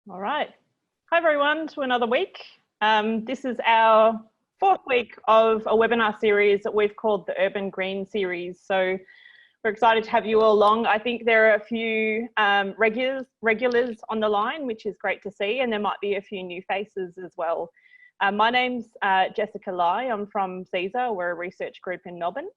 All right. Hi, everyone, to another week. This is our fourth week of a webinar series that we've called the Urban Green series. So we're excited to have you all along. I think there are a few regulars on the line, which is great to see, and there might be a few new faces as well. My name's Jessica Lai. I'm from CSER. We're a research group in Melbourne.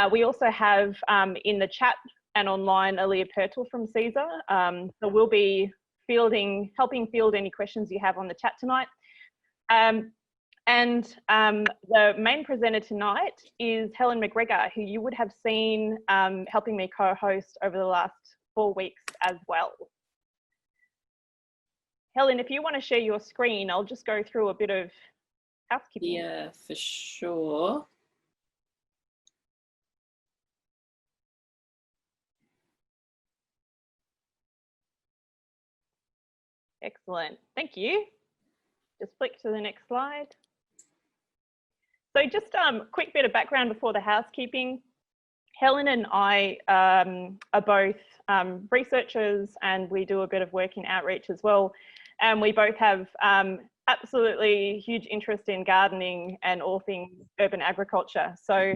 We also have in the chat and online Aaliyah Pertle from CSER. So we'll be helping field any questions you have on the chat tonight. The main presenter tonight is Helen McGregor, who you would have seen helping me co-host over the last 4 weeks as well. Helen, if you want to share your screen, I'll just go through a bit of housekeeping. Yeah, for sure. Excellent, thank you. Just flick to the next slide. So just a quick bit of background before the housekeeping. Helen and I are both researchers, and we do a bit of work in outreach as well. And we both have absolutely huge interest in gardening and all things urban agriculture. So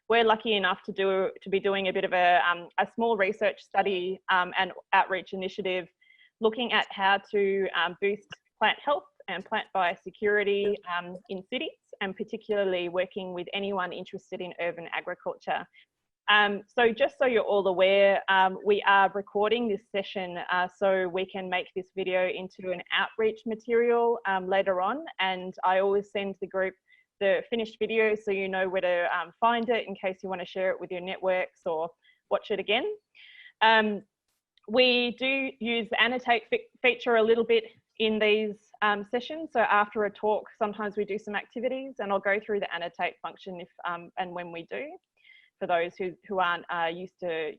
we're lucky enough to be doing a bit of a small research study and outreach initiative looking at how to boost plant health and plant biosecurity in cities, and particularly working with anyone interested in urban agriculture. So just so you're all aware, we are recording this session so we can make this video into an outreach material later on, and I always send the group the finished video so you know where to find it in case you want to share it with your networks or watch it again. We do use the Annotate feature a little bit in these sessions. So after a talk, sometimes we do some activities, and I'll go through the Annotate function if and when we do, for those who aren't used to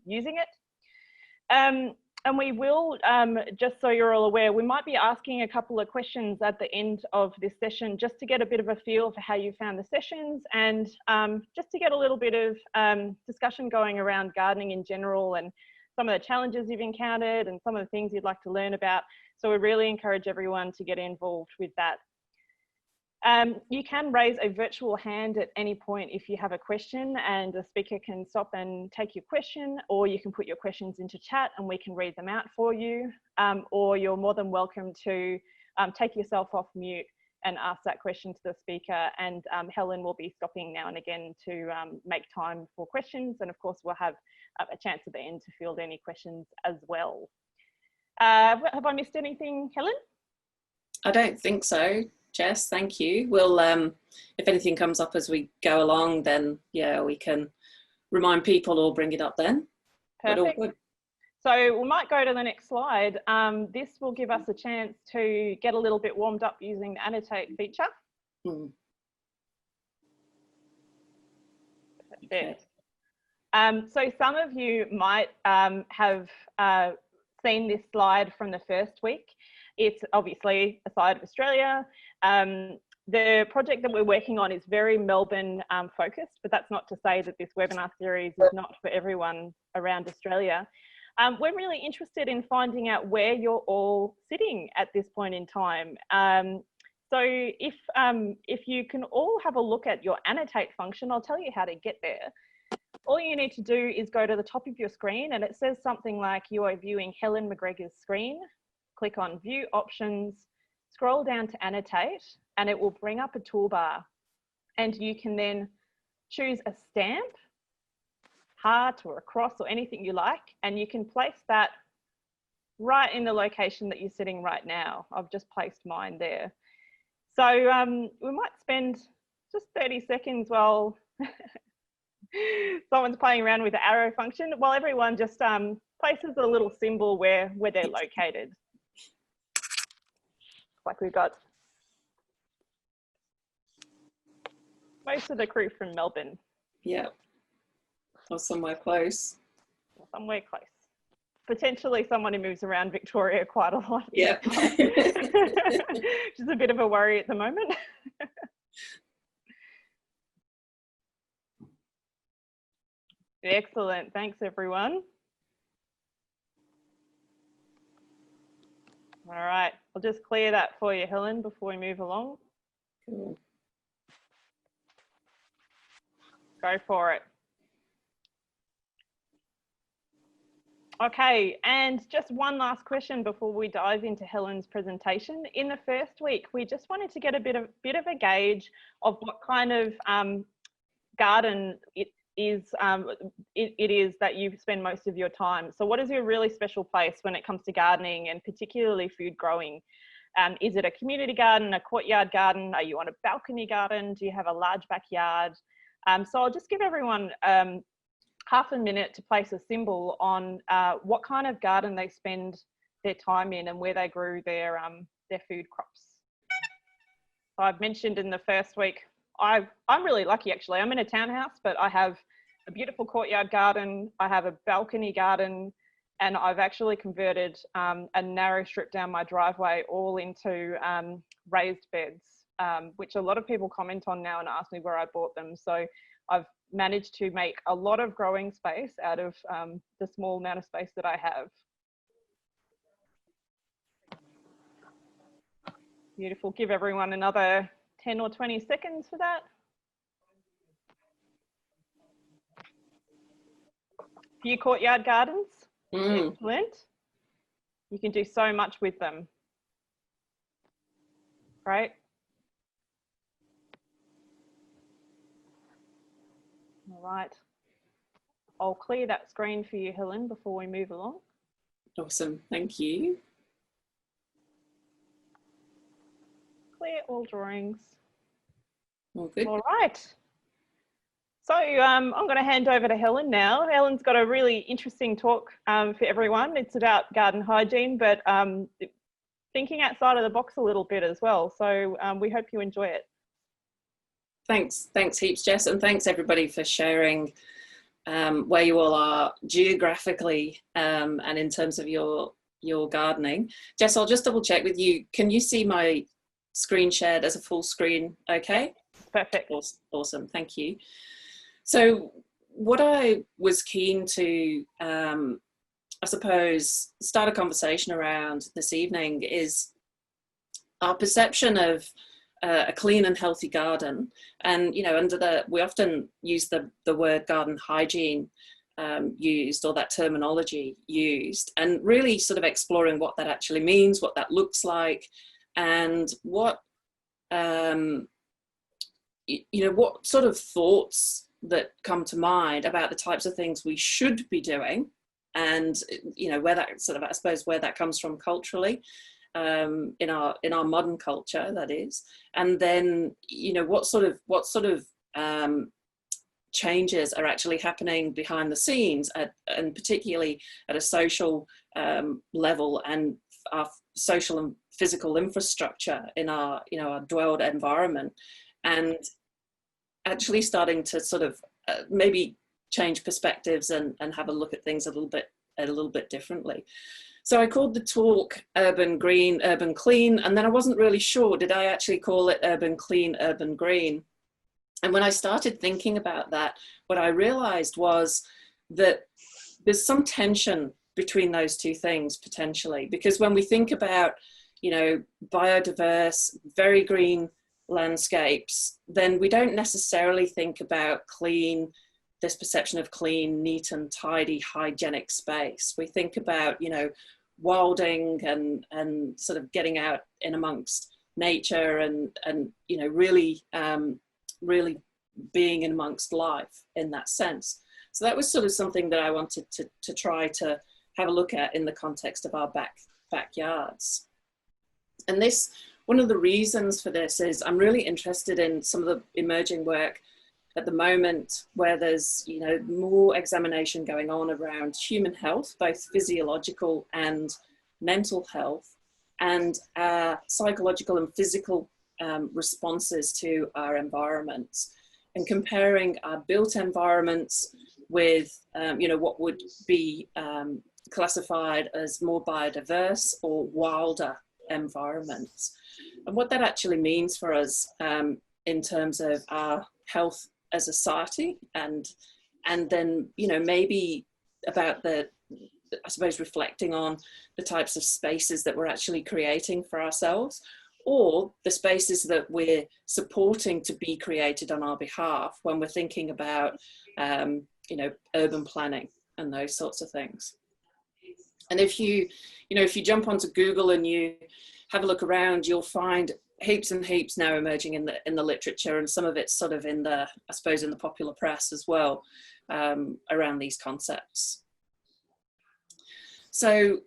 using it. And we will, just so you're all aware, we might be asking a couple of questions at the end of this session just to get a bit of a feel for how you found the sessions, and just to get a little bit of discussion going around gardening in general and some of the challenges you've encountered and some of the things you'd like to learn about. So we really encourage everyone to get involved with that. You can raise a virtual hand at any point if you have a question, and the speaker can stop and take your question, or you can put your questions into chat and we can read them out for you, or you're more than welcome to take yourself off mute and ask that question to the speaker, and Helen will be stopping now and again to make time for questions, and of course we'll have a chance at the end to field any questions as well. Have I missed anything, Helen? I don't think so, Jess, thank you. We'll, if anything comes up as we go along, then yeah, we can remind people or bring it up then. Perfect. So we might go to the next slide. This will give us a chance to get a little bit warmed up using the Annotate feature. Okay. So some of you might have seen this slide from the first week. It's obviously a side of Australia. The project that we're working on is very Melbourne focused, but that's not to say that this webinar series is not for everyone around Australia. We're really interested in finding out where you're all sitting at this point in time. So if you can all have a look at your Annotate function, I'll tell you how to get there. All you need to do is go to the top of your screen, and it says something like you are viewing Helen McGregor's screen. Click on View Options, scroll down to Annotate, and it will bring up a toolbar. And you can then choose a stamp, heart or a cross or anything you like, and you can place that right in the location that you're sitting right now. I've just placed mine there. So we might spend just 30 seconds while someone's playing around with the arrow function, while everyone just places a little symbol where they're located. Like we've got most of the crew from Melbourne. Yeah, or somewhere close. Somewhere close. Potentially someone who moves around Victoria quite a lot. Yeah. Which is a bit of a worry at the moment. Excellent, thanks everyone. All right, I'll just clear that for you, Helen, before we move along. Cool. Go for it. Okay, and just one last question before we dive into Helen's presentation. In the first week, we just wanted to get a bit of a gauge of what kind of garden it is that you spend most of your time. So what is your really special place when it comes to gardening, and particularly food growing? Is it a community garden, a courtyard garden? Are you on a balcony garden? Do you have a large backyard? So I'll just give everyone half a minute to place a symbol on what kind of garden they spend their time in and where they grew their food crops. So I've mentioned in the first week, I'm really lucky actually. I'm in a townhouse, but I have a beautiful courtyard garden. I have a balcony garden, and I've actually converted a narrow strip down my driveway all into raised beds, which a lot of people comment on now and ask me where I bought them. So I've managed to make a lot of growing space out of the small amount of space that I have. Beautiful. Give everyone another 10 or 20 seconds for that. Few courtyard gardens. Excellent. You can do so much with them. Great. All right. I'll clear that screen for you, Helen, before we move along. Awesome, thank you. Clear all drawings. All good. All right. So I'm going to hand over to Helen now. Helen's got a really interesting talk for everyone. It's about garden hygiene, but thinking outside of the box a little bit as well. So we hope you enjoy it. Thanks heaps, Jess, and thanks everybody for sharing where you all are geographically and in terms of your gardening. Jess, I'll just double check with you. Can you see my screen shared as a full screen? Okay. Perfect. Awesome. Thank you. So what I was keen to, I suppose, start a conversation around this evening is our perception of a clean and healthy garden. And, you know, we often use the word garden hygiene used, or that terminology used, and really sort of exploring what that actually means, what that looks like, and what, you know, what sort of thoughts that come to mind about the types of things we should be doing, and, you know, where that sort of, I suppose, where that comes from culturally. In our modern culture, that is, and then, you know, what sort of changes are actually happening behind the scenes, and particularly at a social level, and our social and physical infrastructure in our, you know, our dwelled environment, and actually starting to sort of maybe change perspectives and have a look at things a little bit differently. So I called the talk Urban Green, Urban Clean, and then I wasn't really sure, did I actually call it Urban Clean, Urban Green? And when I started thinking about that, what I realized was that there's some tension between those two things potentially, because when we think about, you know, biodiverse, very green landscapes, then we don't necessarily think about clean, this perception of clean, neat and tidy, hygienic space. We think about, you know, wilding and sort of getting out in amongst nature and you know, really being in amongst life in that sense. So that was sort of something that I wanted to try to have a look at in the context of our backyards. And this, one of the reasons for this is I'm really interested in some of the emerging work at the moment, where there's, you know, more examination going on around human health, both physiological and mental health, and psychological and physical responses to our environments, and comparing our built environments with, you know, what would be classified as more biodiverse or wilder environments, and what that actually means for us in terms of our health as a society, and then, you know, maybe about the I suppose, reflecting on the types of spaces that we're actually creating for ourselves, or the spaces that we're supporting to be created on our behalf when we're thinking about, you know, urban planning and those sorts of things. And if you jump onto Google and you have a look around, you'll find heaps and heaps now emerging in the literature, and some of it's sort of in the, I suppose, in the popular press as well, around these concepts. So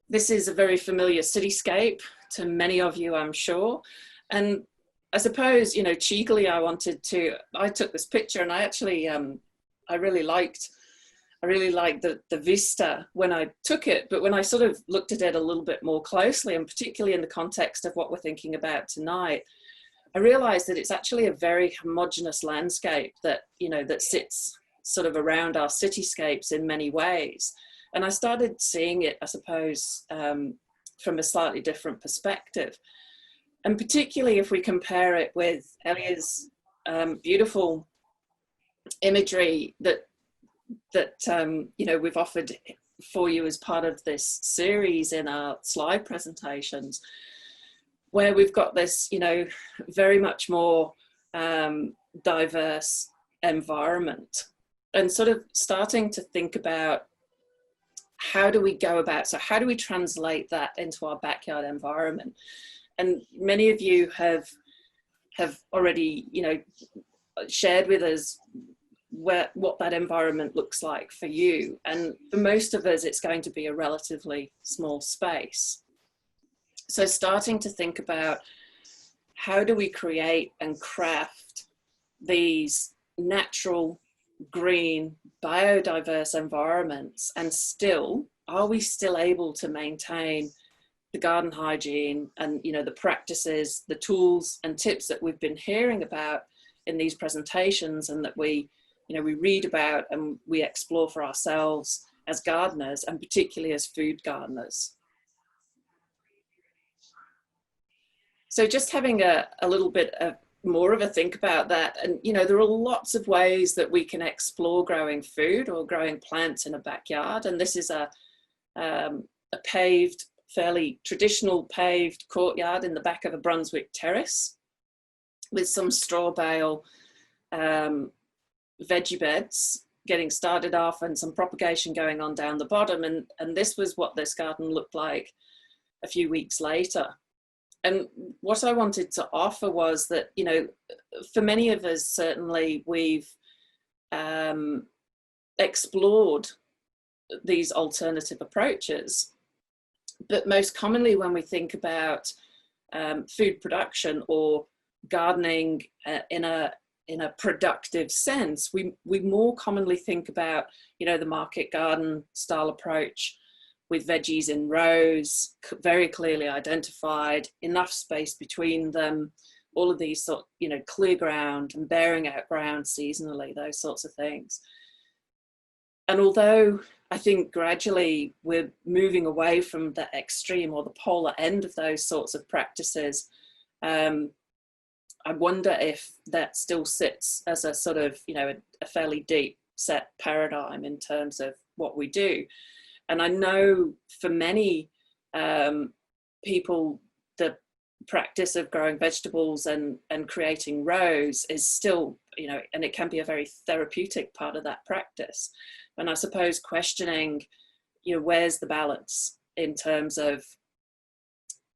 this is a very familiar cityscape to many of you, I'm sure. And I suppose, you know, cheekily, I took this picture, and I actually, I really liked the vista when I took it, but when I sort of looked at it a little bit more closely, and particularly in the context of what we're thinking about tonight, I realized that it's actually a very homogeneous landscape that, you know, that sits sort of around our cityscapes in many ways. And I started seeing it, I suppose, from a slightly different perspective. And particularly if we compare it with Elia's beautiful imagery that you know, we've offered for you as part of this series in our slide presentations, where we've got this, you know, very much more diverse environment, and sort of starting to think about how do we go about, so how do we translate that into our backyard environment? And many of you have already, you know, shared with us what that environment looks like for you. And for most of us, it's going to be a relatively small space. So starting to think about how do we create and craft these natural, green, biodiverse environments, and still, are we still able to maintain the garden hygiene and, you know, the practices, the tools and tips that we've been hearing about in these presentations, and that we, you know, we read about and we explore for ourselves as gardeners, and particularly as food gardeners. So just having a little bit of more of a think about that. And, you know, there are lots of ways that we can explore growing food or growing plants in a backyard. And this is a paved, fairly traditional paved courtyard in the back of a Brunswick terrace with some straw bale veggie beds getting started off and some propagation going on down the bottom. And this was what this garden looked like a few weeks later. And what I wanted to offer was that, you know, for many of us, certainly we've explored these alternative approaches, but most commonly when we think about food production or gardening in a productive sense, we more commonly think about, you know, the market garden style approach, with veggies in rows, very clearly identified, enough space between them, all of these sort, you know, clear ground and bearing out ground seasonally, those sorts of things. And although I think gradually we're moving away from the extreme or the polar end of those sorts of practices, I wonder if that still sits as a sort of, you know, a fairly deep set paradigm in terms of what we do. And I know for many people, the practice of growing vegetables and creating rows is still, you know, and it can be a very therapeutic part of that practice. And I suppose questioning, you know, where's the balance in terms of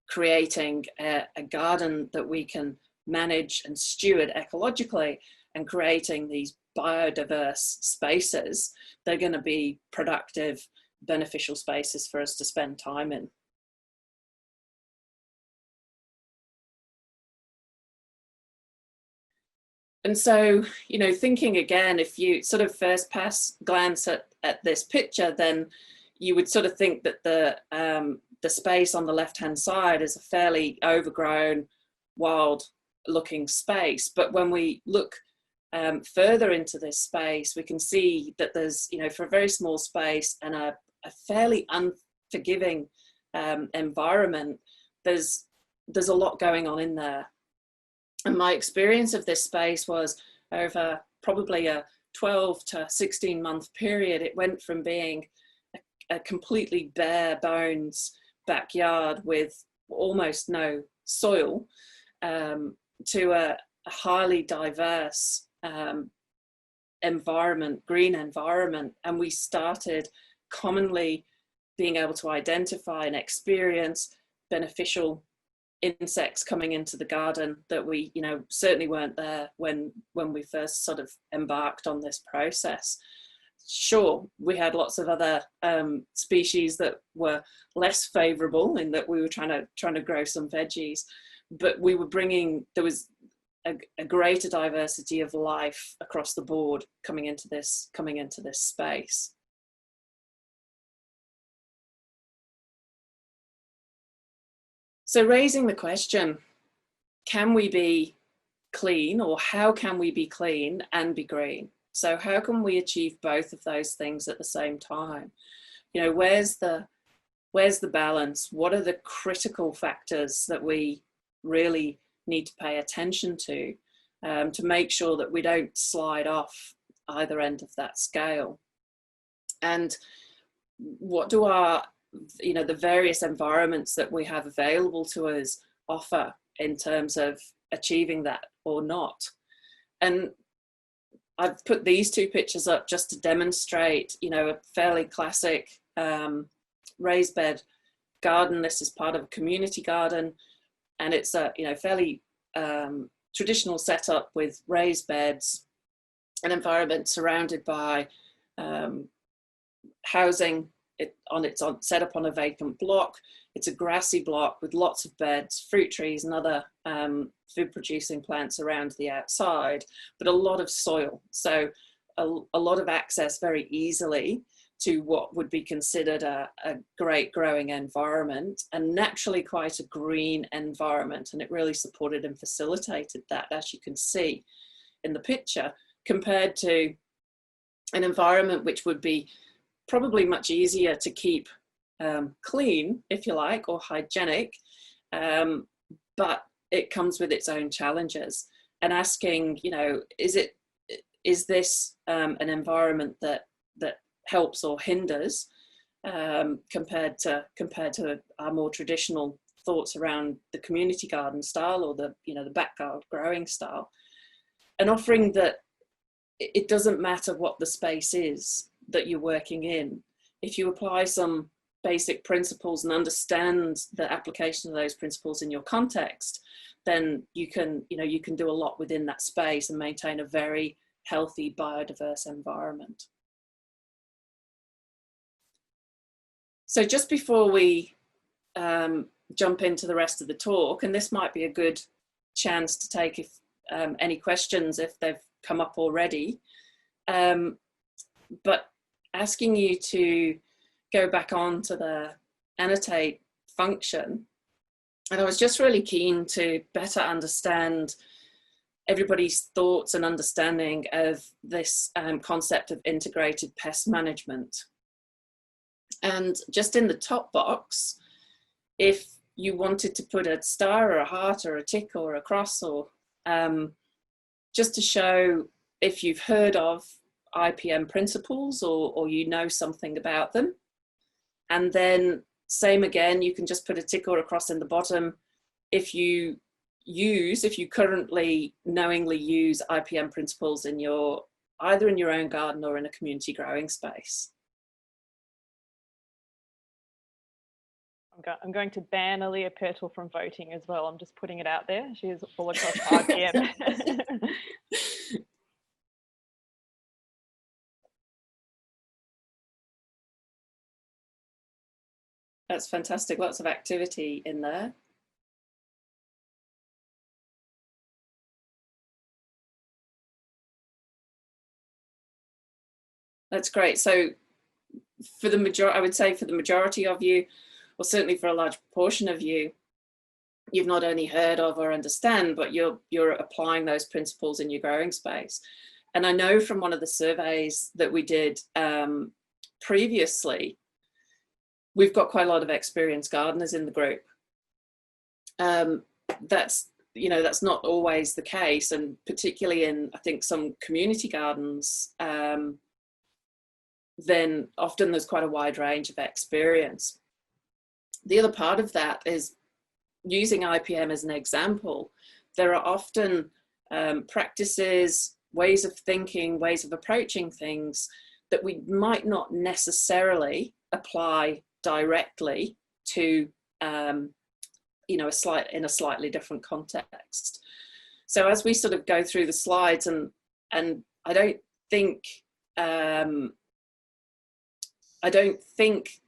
creating a garden that we can manage and steward ecologically, and creating these biodiverse spaces that are going to be productive, beneficial spaces for us to spend time in. And so, you know, thinking again, if you sort of first glance at this picture, then you would sort of think that the space on the left-hand side is a fairly overgrown, wild-looking space. But when we look further into this space, we can see that there's, you know, for a very small space and a fairly unforgiving environment, there's a lot going on in there. And my experience of this space was over probably a 12 to 16 month period. It went from being a completely bare bones backyard with almost no soil, to a highly diverse environment, green environment. And we started commonly being able to identify and experience beneficial insects coming into the garden that we, you know, certainly weren't there when we first sort of embarked on this process. Sure, we had lots of other species that were less favorable in that we were trying to grow some veggies, but we were bringing, there was a greater diversity of life across the board coming into this space. So raising the question, can we be clean, or how can we be clean and be green? So how can we achieve both of those things at the same time? You know, where's the balance? What are the critical factors that we really need to pay attention to make sure that we don't slide off either end of that scale? And what do our, you know, the various environments that we have available to us offer in terms of achieving that or not? And I've put these two pictures up just to demonstrate, you know, a fairly classic raised bed garden. This is part of a community garden, and it's a, you know, fairly traditional setup with raised beds, an environment surrounded by housing. It's set up on a vacant block. It's a grassy block with lots of beds, fruit trees and other food producing plants around the outside, but a lot of soil. So a lot of access very easily to what would be considered a great growing environment, and naturally quite a green environment. And it really supported and facilitated that, as you can see in the picture, compared to an environment which would be probably much easier to keep clean, if you like, or hygienic, but it comes with its own challenges. And asking, you know, is this an environment that helps or hinders compared to our more traditional thoughts around the community garden style, or the, you know, the backyard growing style, and offering that it doesn't matter what the space is that you're working in. If you apply some basic principles and understand the application of those principles in your context, then you can do a lot within that space and maintain a very healthy, biodiverse environment. So just before we jump into the rest of the talk, and this might be a good chance to take any questions if they've come up already, but asking you to go back on to the Annotate function. And I was just really keen to better understand everybody's thoughts and understanding of this concept of integrated pest management. And just in the top box, if you wanted to put a star or a heart or a tick or a cross, or just to show if you've heard of IPM principles, or you know something about them. And then same again, you can just put a tick or a cross in the bottom if you currently knowingly use IPM principles in either in your own garden or in a community growing space. I'm going to ban Aaliyah Pirtle from voting as well. I'm just putting it out there. She is all across IPM. That's fantastic. Lots of activity in there. That's great. So for the majority, I would say for the majority of you, or certainly for a large proportion of you, you've not only heard of or understand, but you're applying those principles in your growing space. And I know from one of the surveys that we did previously, we've got quite a lot of experienced gardeners in the group. That's not always the case, and particularly in, I think, some community gardens, then often there's quite a wide range of experience. The other part of that is using IPM as an example. There are often practices, ways of thinking, ways of approaching things that we might not necessarily apply directly to, you know, in a slightly different context. So as we sort of go through the slides, and I don't think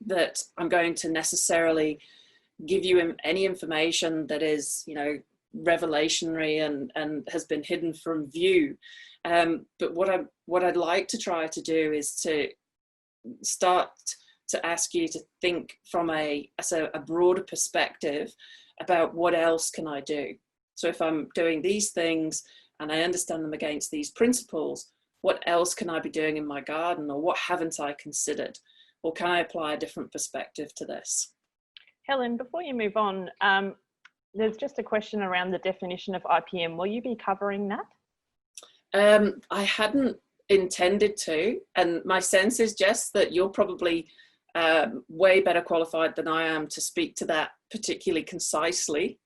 that I'm going to necessarily give you any information that is, you know, revelationary and has been hidden from view. But what I'd like to try to do is to start to ask you to think from a broader perspective about what else can I do. So if I'm doing these things and I understand them against these principles, what else can I be doing in my garden, or what haven't I considered? Or can I apply a different perspective to this? Helen, before you move on, there's just a question around the definition of IPM. Will you be covering that? I hadn't intended to, and my sense is, Jess, that you're probably way better qualified than I am to speak to that particularly concisely.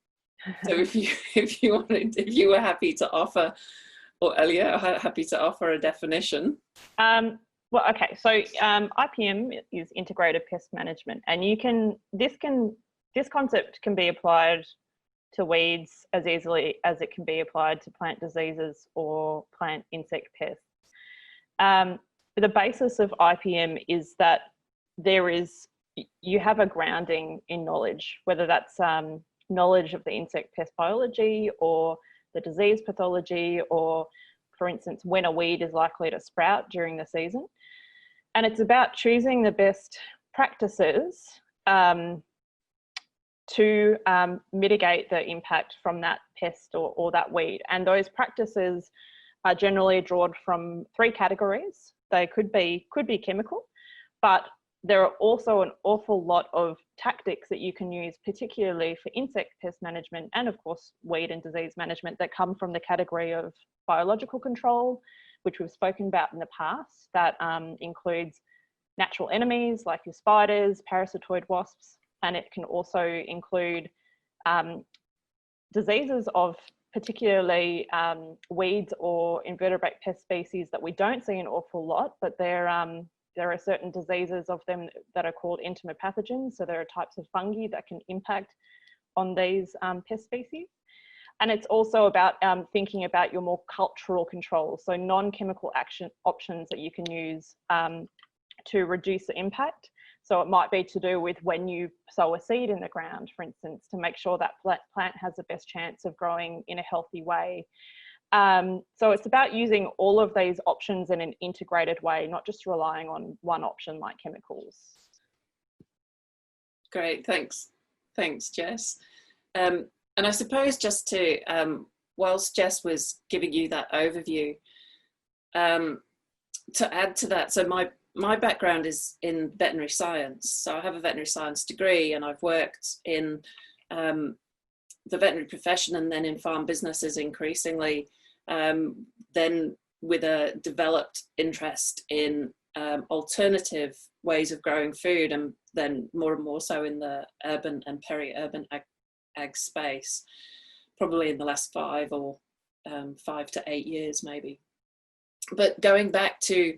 So if you were happy to offer, or Elia, happy to offer a definition. Well, okay, so IPM is integrated pest management, and this concept can be applied to weeds as easily as it can be applied to plant diseases or plant insect pests. The basis of IPM is that you have a grounding in knowledge, whether that's knowledge of the insect pest biology or the disease pathology, or for instance, when a weed is likely to sprout during the season. And it's about choosing the best practices to mitigate the impact from that pest or that weed. And those practices are generally drawn from three categories. They could be chemical, but there are also an awful lot of tactics that you can use, particularly for insect pest management and of course weed and disease management, that come from the category of biological control, which we've spoken about in the past. That includes natural enemies like your spiders, parasitoid wasps, and it can also include diseases of particularly weeds or invertebrate pest species that we don't see an awful lot, but there are certain diseases of them that are called entomopathogens. So there are types of fungi that can impact on these pest species. And it's also about thinking about your more cultural controls, so non-chemical action options that you can use to reduce the impact. So it might be to do with when you sow a seed in the ground, for instance, to make sure that plant has the best chance of growing in a healthy way. So it's about using all of these options in an integrated way, not just relying on one option like chemicals. Great, thanks, Jess. And I suppose just to, whilst Jess was giving you that overview, to add to that, so my background is in veterinary science. So I have a veterinary science degree, and I've worked in the veterinary profession and then in farm businesses increasingly, then with a developed interest in alternative ways of growing food, and then more and more so in the urban and peri-urban ag space, probably in the last 5 to 8 years maybe. But going back to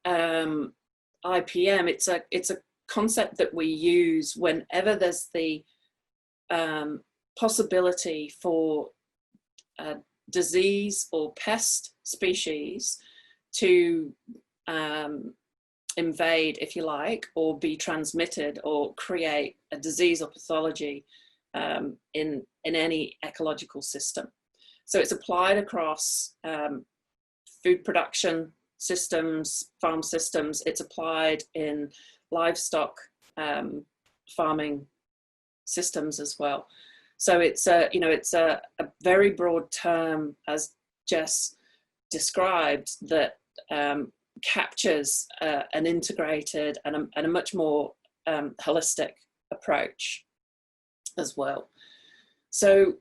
IPM, it's a concept that we use whenever there's the possibility for disease or pest species to invade, if you like, or be transmitted or create a disease or pathology in any ecological system. So it's applied across food production systems, farm systems. It's applied in livestock farming systems as well. So it's a very broad term, as Jess described, that captures an integrated and a much more holistic approach as well. So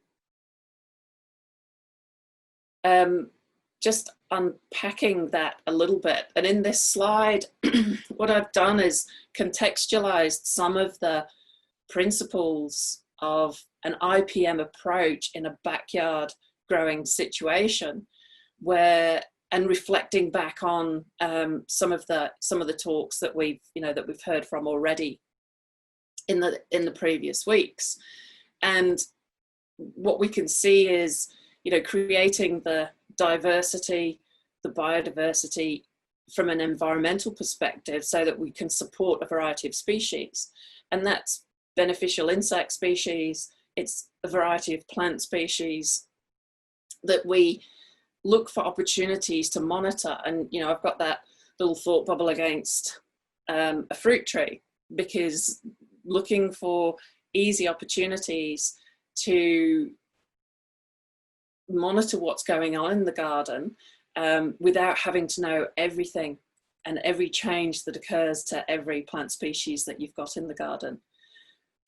just unpacking that a little bit. And in this slide, what I've done is contextualized some of the principles of an IPM approach in a backyard growing situation, where, and reflecting back on some of the talks that we've heard from already in the previous weeks. And what we can see is, creating the diversity, the biodiversity from an environmental perspective, so that we can support a variety of species. And that's beneficial insect species, it's a variety of plant species, that we look for opportunities to monitor. And I've got that little thought bubble against a fruit tree, because looking for easy opportunities to monitor what's going on in the garden without having to know everything and every change that occurs to every plant species that you've got in the garden.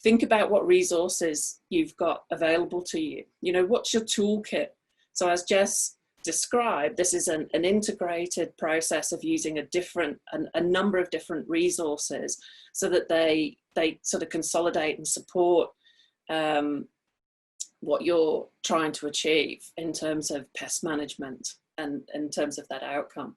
Think about what resources you've got available to you. What's your toolkit? So as Jess described, this is an integrated process of using a number of different resources, so that they sort of consolidate and support what you're trying to achieve in terms of pest management and in terms of that outcome.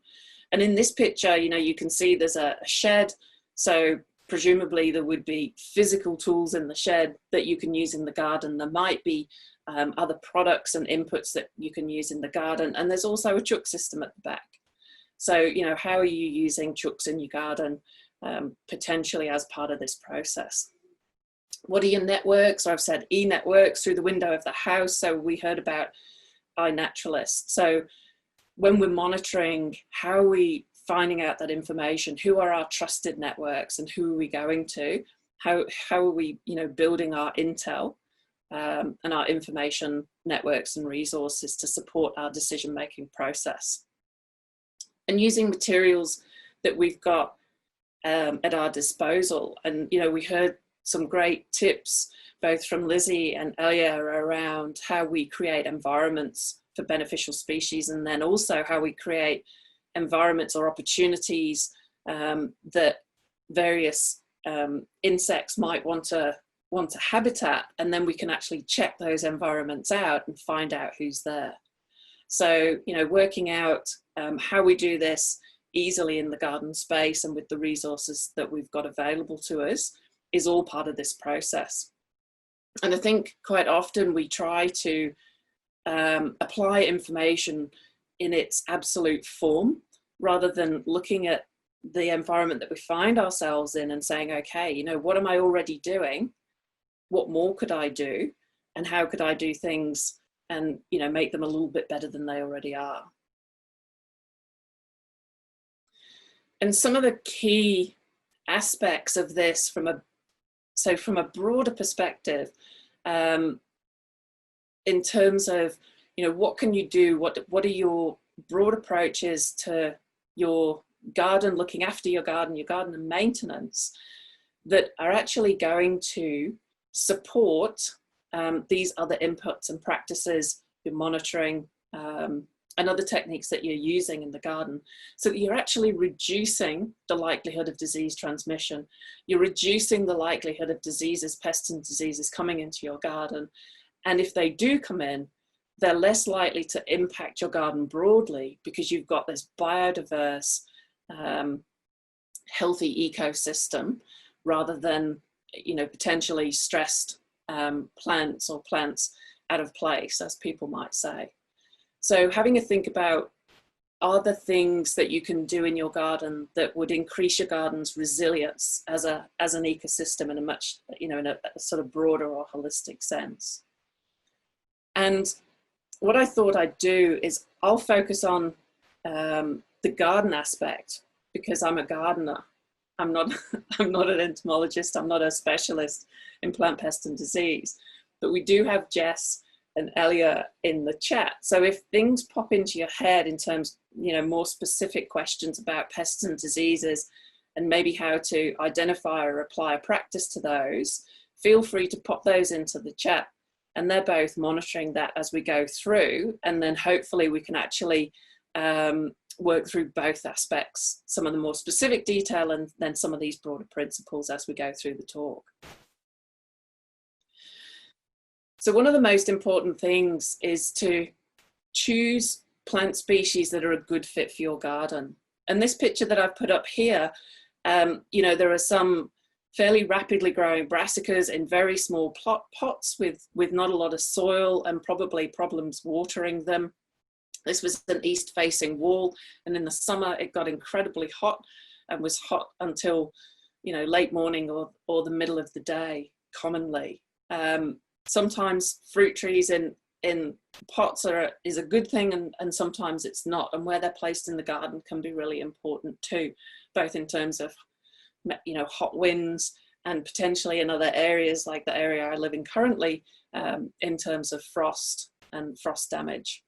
And in this picture, you can see there's a shed. So presumably there would be physical tools in the shed that you can use in the garden. There might be other products and inputs that you can use in the garden. And there's also a chook system at the back. So, how are you using chooks in your garden potentially as part of this process? What are your networks? Or I've said e-networks through the window of the house. So we heard about iNaturalist. So when we're monitoring, how are we finding out that information? Who are our trusted networks and who are we going to? How are we, building our intel and our information networks and resources to support our decision-making process? And using materials that we've got at our disposal. And, we heard some great tips, both from Lizzie and Elia, around how we create environments for beneficial species, and then also how we create environments or opportunities that various insects might want to habitat, and then we can actually check those environments out and find out who's there. So, working out how we do this easily in the garden space and with the resources that we've got available to us is all part of this process. And I think quite often we try to apply information in its absolute form, rather than looking at the environment that we find ourselves in and saying, okay, what am I already doing? What more could I do? And how could I do things and, make them a little bit better than they already are? And some of the key aspects of this from a broader perspective, in terms of, what can you do? What are your broad approaches to your garden, looking after your garden and maintenance, that are actually going to support these other inputs and practices, your monitoring, and other techniques that you're using in the garden, so that you're actually reducing the likelihood of disease transmission. You're reducing the likelihood of diseases, pests and diseases coming into your garden. And if they do come in, they're less likely to impact your garden broadly, because you've got this biodiverse, healthy ecosystem, rather than, potentially stressed plants or plants out of place, as people might say. So having a think about, are there things that you can do in your garden that would increase your garden's resilience as an ecosystem in a much, in a sort of broader or holistic sense? And what I thought I'd do is I'll focus on the garden aspect, because I'm a gardener. I'm not an entomologist. I'm not a specialist in plant, pest and disease, but we do have Jess and Elia in the chat. So if things pop into your head in terms, more specific questions about pests and diseases, and maybe how to identify or apply a practice to those, feel free to pop those into the chat. And they're both monitoring that as we go through. And then hopefully we can actually work through both aspects, some of the more specific detail and then some of these broader principles as we go through the talk. So one of the most important things is to choose plant species that are a good fit for your garden. And this picture that I've put up here, you know, there are some fairly rapidly growing brassicas in very small pots with not a lot of soil and probably problems watering them. This was an east-facing wall, and in the summer it got incredibly hot and was hot until, you know, late morning or the middle of the day commonly. Sometimes fruit trees in pots is a good thing, and sometimes it's not, and where they're placed in the garden can be really important too, both in terms of, you know, hot winds and potentially in other areas like the area I live in currently, in terms of frost and frost damage.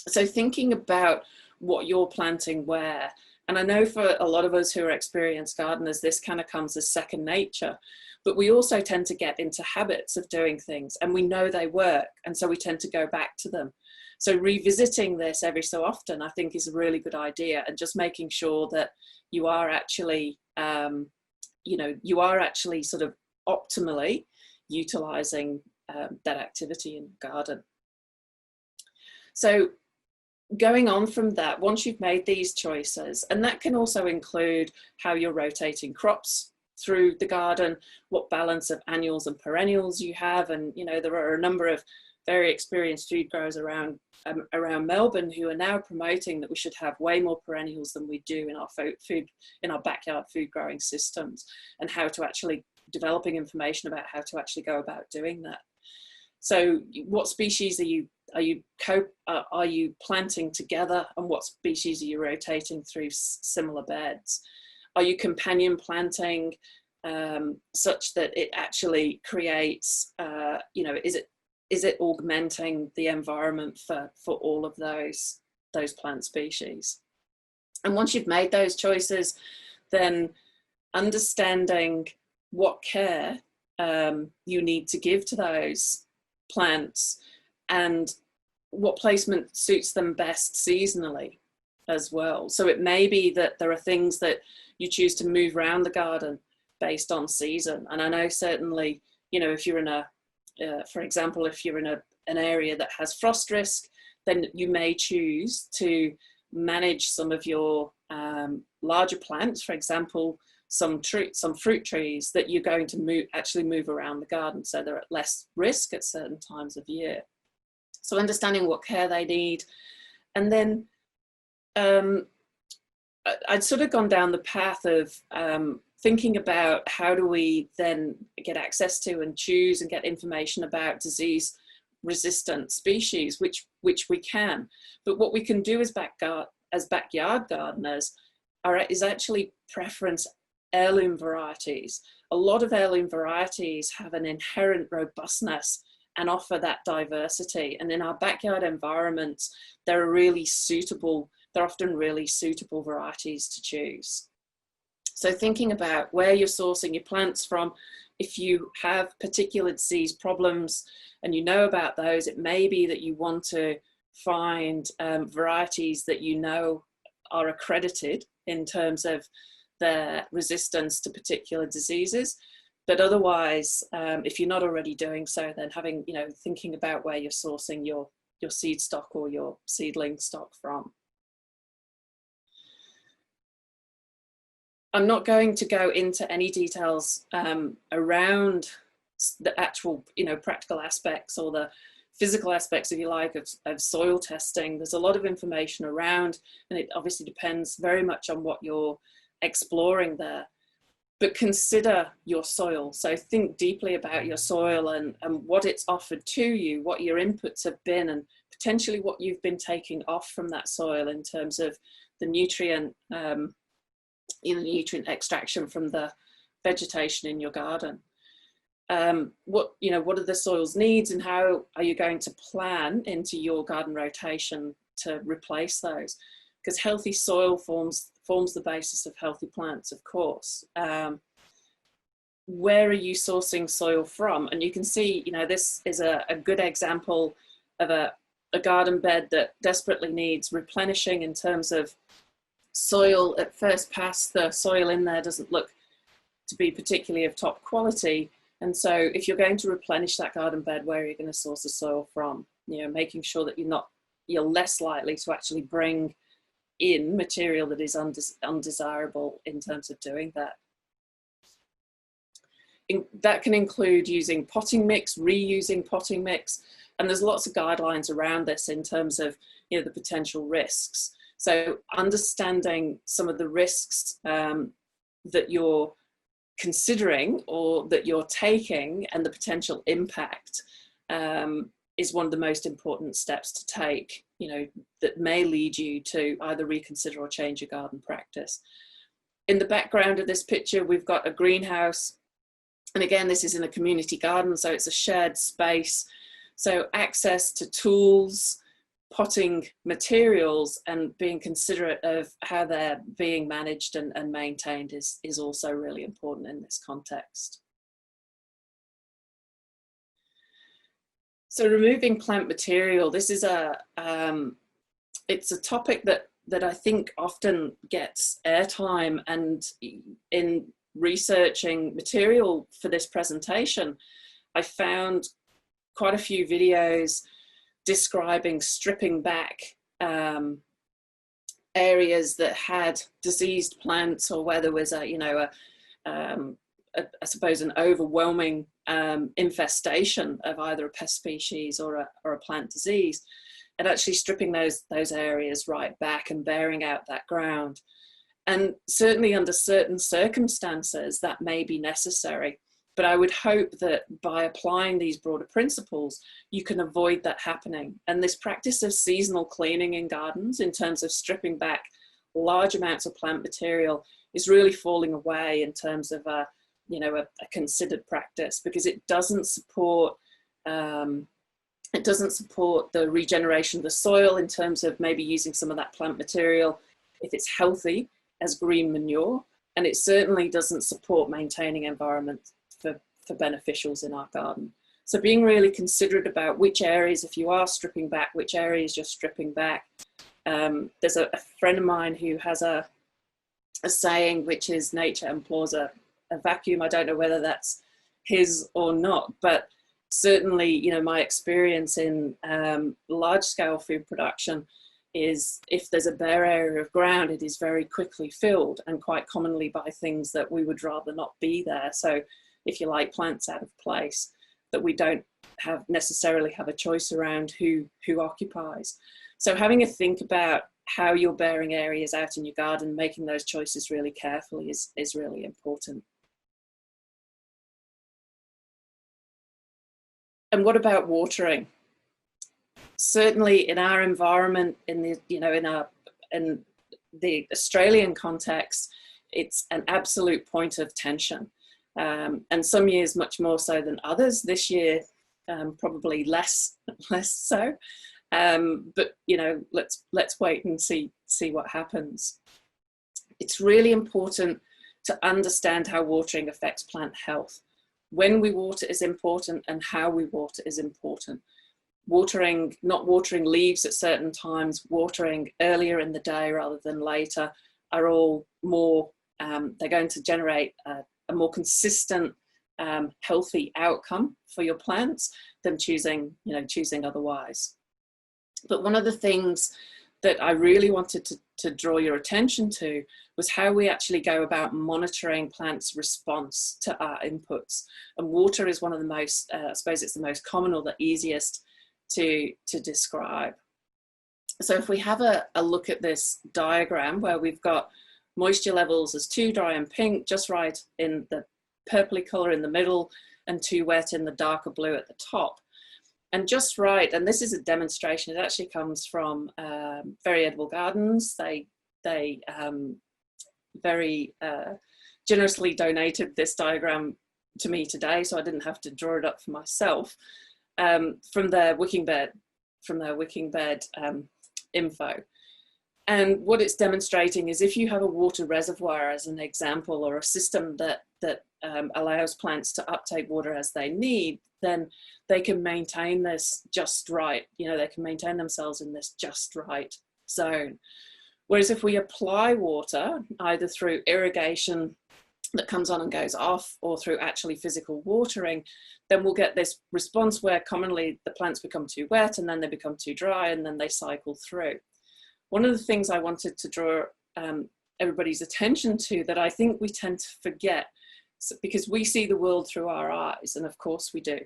So thinking about what you're planting where, and I know for a lot of us who are experienced gardeners, this kind of comes as second nature, but we also tend to get into habits of doing things and we know they work, and so we tend to go back to them. So revisiting this every so often, I think, is a really good idea, and just making sure that you are actually, you know, you are actually sort of optimally utilizing that activity in the garden. So going on from that, once you've made these choices, and that can also include how you're rotating crops through the garden, what balance of annuals and perennials you have, and you know, there are a number of very experienced food growers around Melbourne who are now promoting that we should have way more perennials than we do in our backyard food growing systems, and how to actually developing information about how to actually go about doing that. So what species are you planting together, and what species are you rotating through similar beds? Are you companion planting such that it actually creates, you know, is it augmenting the environment for all of those plant species? And once you've made those choices, then understanding what care you need to give to those plants and what placement suits them best seasonally as well. So it may be that there are things that you choose to move around the garden based on season. And I know certainly, you know, if you're in a, for example, if you're in an area that has frost risk, then you may choose to manage some of your larger plants, for example, some fruit trees that you're going to actually move around the garden, so they're at less risk at certain times of year. So understanding what care they need. And then I'd sort of gone down the path of thinking about how do we then get access to and choose and get information about disease resistant species, which we can. But what we can do as backyard gardeners is actually preference heirloom varieties. A lot of heirloom varieties have an inherent robustness and offer that diversity. And in our backyard environments, they're often really suitable varieties to choose. So thinking about where you're sourcing your plants from, if you have particular disease problems and you know about those, it may be that you want to find varieties that you know are accredited in terms of their resistance to particular diseases. But otherwise, if you're not already doing so, then thinking about where you're sourcing your seed stock or your seedling stock from. I'm not going to go into any details around the actual, practical aspects or the physical aspects, if you like, of soil testing. There's a lot of information around, and it obviously depends very much on what you're exploring there. But consider your soil. So think deeply about your soil and what it's offered to you, what your inputs have been, and potentially what you've been taking off from that soil in terms of the nutrient, nutrient extraction from the vegetation in your garden. What are the soil's needs, and how are you going to plan into your garden rotation to replace those? Because healthy soil forms the basis of healthy plants, of course. Where are you sourcing soil from? And you can see, this is a good example of a a garden bed that desperately needs replenishing in terms of soil. At first pass, the soil in there doesn't look to be particularly of top quality. And so if you're going to replenish that garden bed, where are you going to source the soil from? You know, making sure that you're less likely to actually bring in material that is undesirable in terms of doing that. That can include using potting mix, reusing potting mix, and there's lots of guidelines around this in terms of, you know, the potential risks. So understanding some of the risks that you're considering or that you're taking and the potential impact is one of the most important steps to take, you know, that may lead you to either reconsider or change your garden practice. In the background of this picture, we've got a greenhouse. And again, this is in a community garden, so it's a shared space. So access to tools, potting materials, and being considerate of how they're being managed and maintained is also really important in this context. So removing plant material, this is it's a topic that I think often gets airtime, and in researching material for this presentation, I found quite a few videos describing stripping back areas that had diseased plants, or where there was I suppose an overwhelming infestation of either a pest species or a plant disease, and actually stripping those areas right back and bearing out that ground. And certainly under certain circumstances that may be necessary, but I would hope that by applying these broader principles, you can avoid that happening. And this practice of seasonal cleaning in gardens, in terms of stripping back large amounts of plant material, is really falling away in terms of a considered practice, because it doesn't support the regeneration of the soil in terms of maybe using some of that plant material, if it's healthy, as green manure, and it certainly doesn't support maintaining environment for beneficials in our garden. So being really considerate about which areas, if you are stripping back, which areas you're stripping back. There's a friend of mine who has a saying, which is nature implores a vacuum. I don't know whether that's his or not, but certainly, you know, my experience in large scale food production is, if there's a bare area of ground, it is very quickly filled, and quite commonly by things that we would rather not be there. So if you like, plants out of place that we don't necessarily have a choice around who occupies. So having a think about how you're bearing areas out in your garden, making those choices really carefully is really important. And what about watering? Certainly in our environment, in the Australian context, it's an absolute point of tension, and some years much more so than others. This year, probably less so. But you know, let's wait and see what happens. It's really important to understand how watering affects plant health. When we water is important, and how we water is important. Not watering leaves at certain times, watering earlier in the day rather than later, are all more, they're going to generate a more consistent, healthy outcome for your plants than choosing otherwise. But one of the things that I really wanted to draw your attention to was how we actually go about monitoring plants' response to our inputs. And water is one of the most, I suppose it's the most common or the easiest to describe. So if we have a look at this diagram, where we've got moisture levels as too dry and pink, just right in the purpley colour in the middle, and too wet in the darker blue at the top. And just right, and this is a demonstration, it actually comes from Very Edible Gardens. They very generously donated this diagram to me today, so I didn't have to draw it up for myself, from their wicking bed info. And what it's demonstrating is, if you have a water reservoir as an example, or a system that that allows plants to uptake water as they need, then they can maintain this just right. You know, they can maintain themselves in this just right zone. Whereas if we apply water, either through irrigation that comes on and goes off, or through actually physical watering, then we'll get this response where commonly the plants become too wet, and then they become too dry, and then they cycle through. One of the things I wanted to draw everybody's attention to, that I think we tend to forget, because we see the world through our eyes, and of course we do.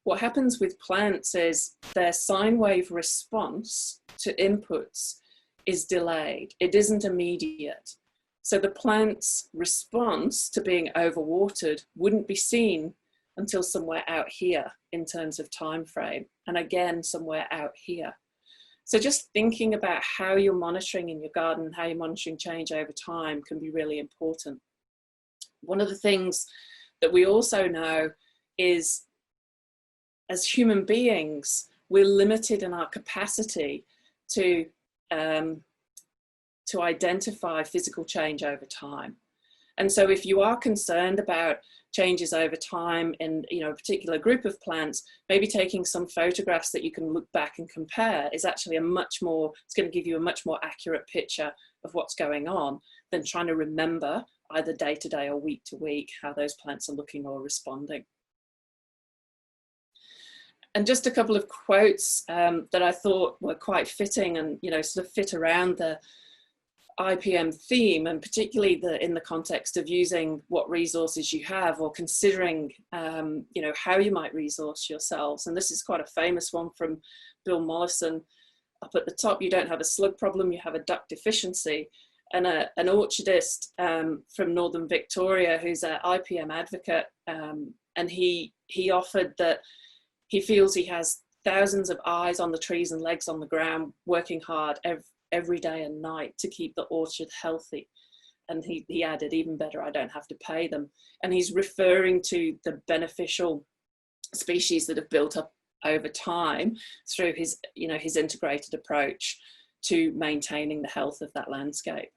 What happens with plants is their sine wave response to inputs is delayed. It isn't immediate. So the plant's response to being overwatered wouldn't be seen until somewhere out here in terms of time frame, and again somewhere out here. So just thinking about how you're monitoring in your garden, how you're monitoring change over time, can be really important. One of the things that we also know is, as human beings, we're limited in our capacity to identify physical change over time. And so if you are concerned about changes over time in, you know, a particular group of plants, maybe taking some photographs that you can look back and compare is actually it's going to give you a much more accurate picture of what's going on than trying to remember either day to day or week to week how those plants are looking or responding. And just a couple of quotes that I thought were quite fitting and, you know, sort of fit around the IPM theme, and particularly in the context of using what resources you have, or considering, you know, how you might resource yourselves. And this is quite a famous one from Bill Mollison. Up at the top, you don't have a slug problem, you have a duck deficiency. And an orchardist from Northern Victoria, who's an IPM advocate, and he offered that he feels he has thousands of eyes on the trees and legs on the ground working hard every day and night to keep the orchard healthy. And he added, even better, I don't have to pay them. And he's referring to the beneficial species that have built up over time through his, you know, his integrated approach to maintaining the health of that landscape.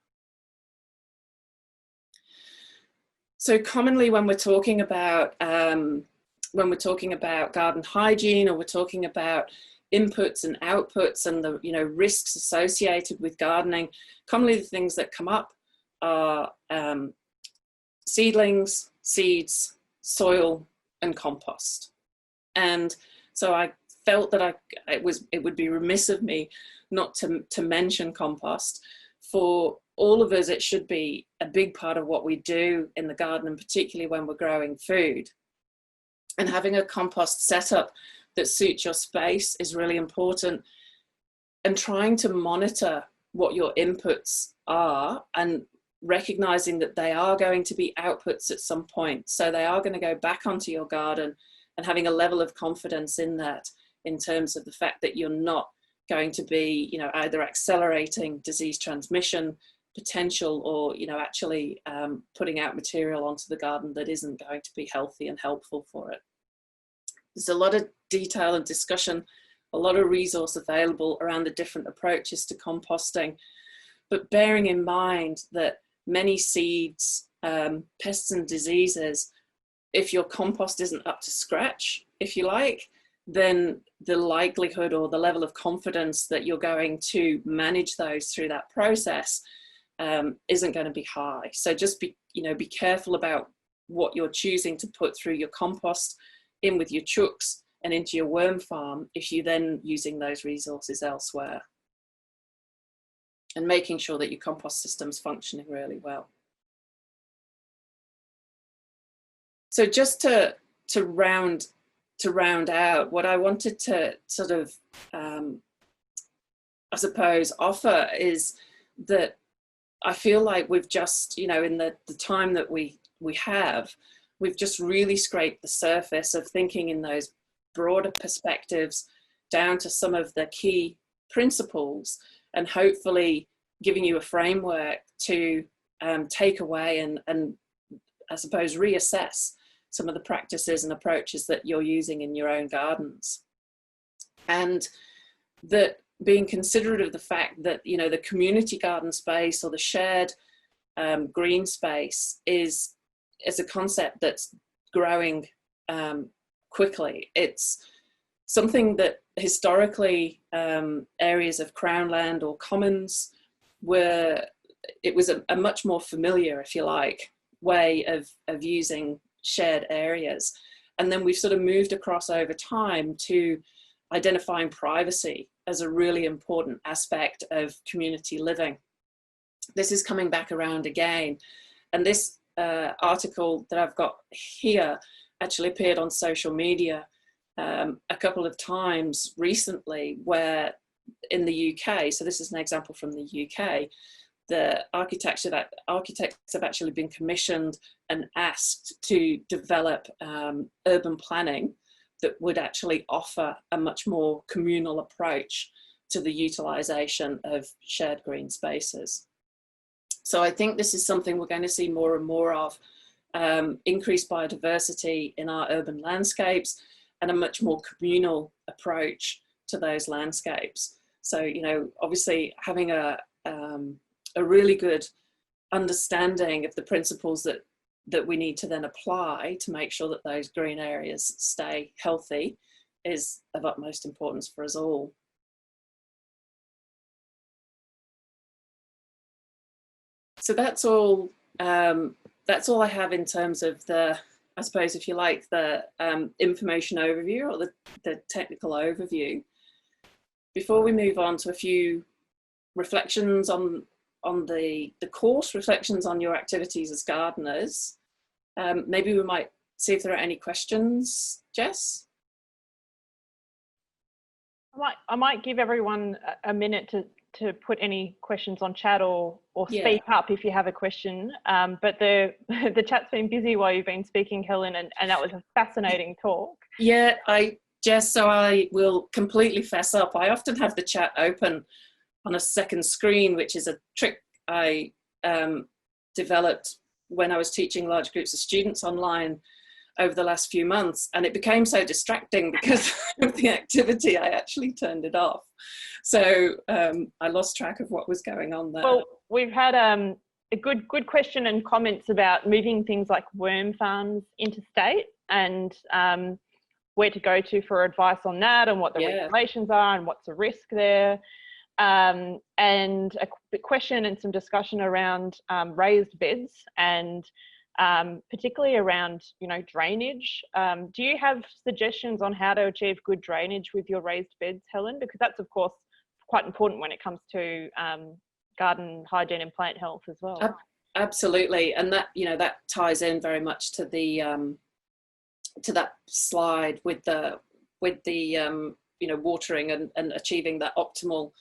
So commonly when we're talking about garden hygiene, or we're talking about inputs and outputs and the, you know, risks associated with gardening, commonly the things that come up are seedlings, seeds, soil, and compost. And so I felt that it would be remiss of me not to mention compost. For all of us, it should be a big part of what we do in the garden, and particularly when we're growing food. And having a compost setup that suits your space is really important, and trying to monitor what your inputs are and recognizing that they are going to be outputs at some point. So they are going to go back onto your garden, and having a level of confidence in that, in terms of the fact that you're not going to be, you know, either accelerating disease transmission potential, or, you know, actually putting out material onto the garden that isn't going to be healthy and helpful for it. There's a lot of detail and discussion, a lot of resource available around the different approaches to composting, but bearing in mind that many seeds, pests and diseases, if your compost isn't up to scratch, if you like, then the likelihood or the level of confidence that you're going to manage those through that process isn't going to be high. So just be careful about what you're choosing to put through your compost, in with your chooks and into your worm farm, if you're then using those resources elsewhere. And making sure that your compost system's functioning really well. So just to round out, what I wanted to sort of, I suppose, offer is that I feel like we've just, you know, in the time that we have, we've just really scraped the surface of thinking in those broader perspectives down to some of the key principles, and hopefully giving you a framework to take away and I suppose reassess some of the practices and approaches that you're using in your own gardens. And that being considerate of the fact that, you know, the community garden space or the shared green space is is a concept that's growing quickly. It's something that historically areas of crown land or commons it was a much more familiar, if you like, way of using shared areas. And then we've sort of moved across over time to identifying privacy as a really important aspect of community living. This is coming back around again. And this article that I've got here actually appeared on social media a couple of times recently, where in the UK, so this is an example from the UK, the architects have actually been commissioned and asked to develop urban planning that would actually offer a much more communal approach to the utilisation of shared green spaces. So I think this is something we're going to see more and more of, increased biodiversity in our urban landscapes and a much more communal approach to those landscapes. So, you know, obviously having a really good understanding of the principles that we need to then apply to make sure that those green areas stay healthy is of utmost importance for us all. So that's all I have in terms of the, I suppose, if you like, the information overview or the technical overview. Before we move on to a few reflections on the course, reflections on your activities as gardeners, maybe we might see if there are any questions. Jess? I might give everyone a minute to put any questions on chat or speak up if you have a question. But the chat's been busy while you've been speaking, Helen, and that was a fascinating talk. Yeah, Jess, so I will completely fess up. I often have the chat open on a second screen, which is a trick I developed when I was teaching large groups of students online over the last few months, and it became so distracting because of the activity I actually turned it off. So I lost track of what was going on there. Well, we've had a good question and comments about moving things like worm farms interstate and where to go to for advice on that and what the regulations are and what's the risk there. And a question and some discussion around raised beds and particularly around, you know, drainage. Do you have suggestions on how to achieve good drainage with your raised beds, Helen? Because that's, of course, quite important when it comes to garden hygiene and plant health as well. Absolutely, and that, you know, that ties in very much to the to that slide with the you know, watering and achieving that optimal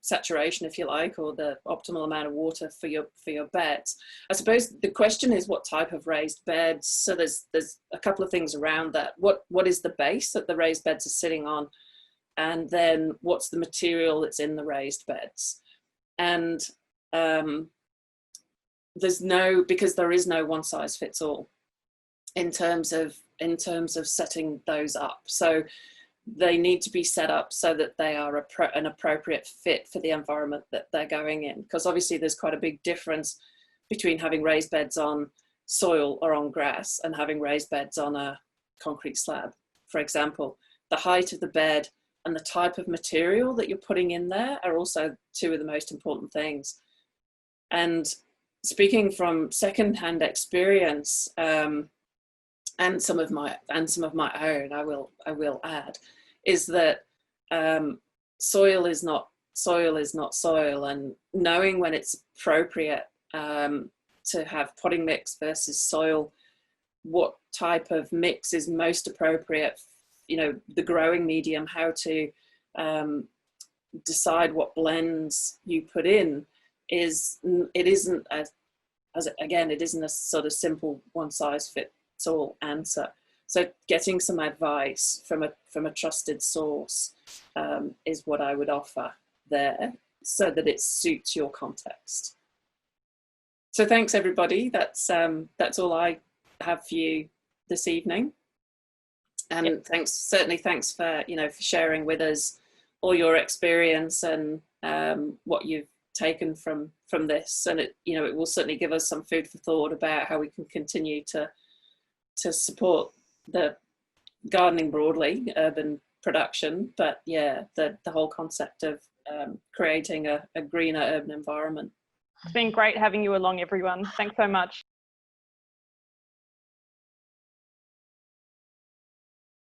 saturation, if you like, or the optimal amount of water for your beds. I suppose the question is what type of raised beds. So there's a couple of things around that. What is the base that the raised beds are sitting on, and then what's the material that's in the raised beds? And because there is no one size fits all in terms of setting those up. So they need to be set up so that they are an appropriate fit for the environment that they're going in. Because obviously there's quite a big difference between having raised beds on soil or on grass and having raised beds on a concrete slab. For example, the height of the bed and the type of material that you're putting in there are also two of the most important things. And speaking from secondhand experience, and some of my own, I will add, is that soil is not soil, and knowing when it's appropriate to have potting mix versus soil, what type of mix is most appropriate, you know, the growing medium, how to decide what blends you put in it isn't a sort of simple one size fits all answer. So getting some advice from a trusted source is what I would offer there, so that it suits your context. So thanks everybody. That's all I have for you this evening. And certainly thanks for, you know, for sharing with us all your experience and what you've taken from this, and it, you know, it will certainly give us some food for thought about how we can continue to support the gardening broadly, urban production, but yeah, the whole concept of creating a greener urban environment. It's been great having you along, everyone. Thanks so much.